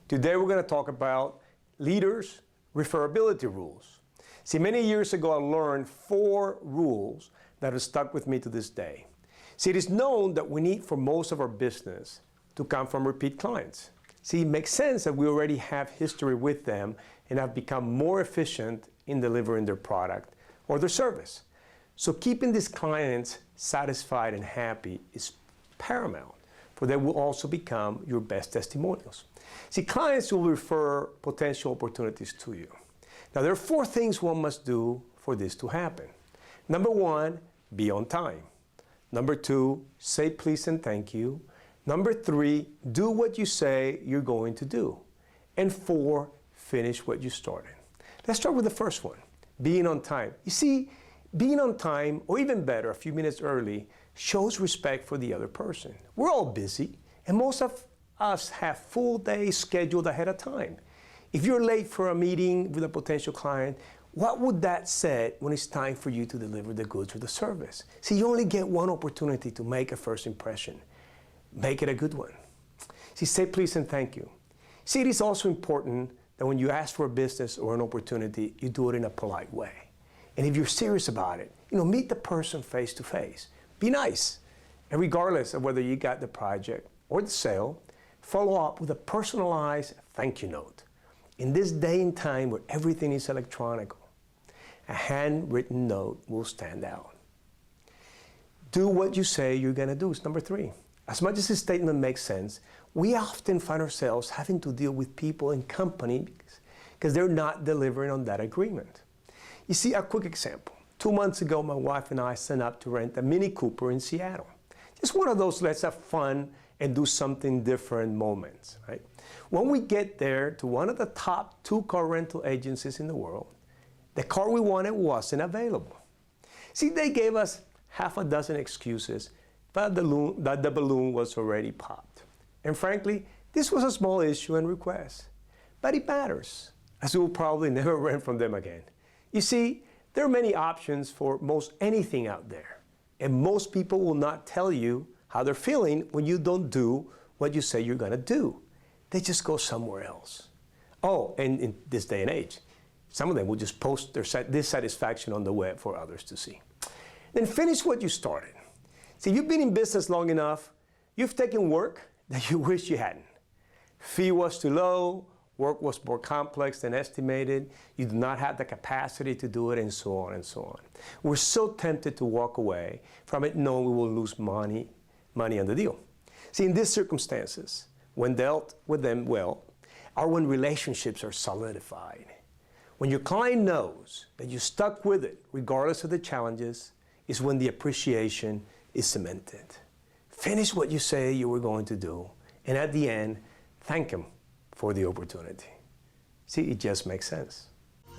Today we're going to talk about leaders' referability rules. See, many years ago I learned 4 rules that have stuck with me to this day. See, it is known that we need for most of our business to come from repeat clients. See, it makes sense that we already have history with them and have become more efficient in delivering their product or their service. So keeping these clients satisfied and happy is paramount, for they will also become your best testimonials. See, clients will refer potential opportunities to you. Now, there are 4 things one must do for this to happen. Number 1, be on time. Number 2, say please and thank you. Number 3, do what you say you're going to do. And 4, finish what you started. Let's start with the first one, being on time. You see, being on time, or even better, a few minutes early, shows respect for the other person. We're all busy, and most of us have full days scheduled ahead of time. If you're late for a meeting with a potential client, what would that say when it's time for you to deliver the goods or the service? See, you only get one opportunity to make a first impression. Make it a good one. See, say please and thank you. See, it is also important that when you ask for a business or an opportunity, you do it in a polite way. And if you're serious about it, meet the person face to face. Be nice. And regardless of whether you got the project or the sale, follow up with a personalized thank you note. In this day and time where everything is electronic, a handwritten note will stand out. Do what you say you're going to do is number 3. As much as this statement makes sense, we often find ourselves having to deal with people and companies because they're not delivering on that agreement. You see, a quick example. 2 months ago, my wife and I signed up to rent a Mini Cooper in Seattle. Just one of those let's have fun and do something different moments, right? When we get there to one of the top 2 car rental agencies in the world, the car we wanted wasn't available. See, they gave us half a dozen excuses, but the balloon was already popped. And frankly, this was a small issue and request. But it matters, as we will probably never rent from them again. You see, there are many options for most anything out there. And most people will not tell you how they're feeling when you don't do what you say you're going to do. They just go somewhere else. Oh, and in this day and age, some of them will just post their dissatisfaction on the web for others to see. Then finish what you started. See, you've been in business long enough, you've taken work that you wish you hadn't. Fee was too low, work was more complex than estimated, you do not have the capacity to do it, and so on and so on. We're so tempted to walk away from it knowing we will lose money on the deal. See, in these circumstances, when dealt with them well, are when relationships are solidified. When your client knows that you stuck with it, regardless of the challenges, is when the appreciation is cemented. Finish what you say you were going to do, and at the end, thank them for the opportunity. See, it just makes sense.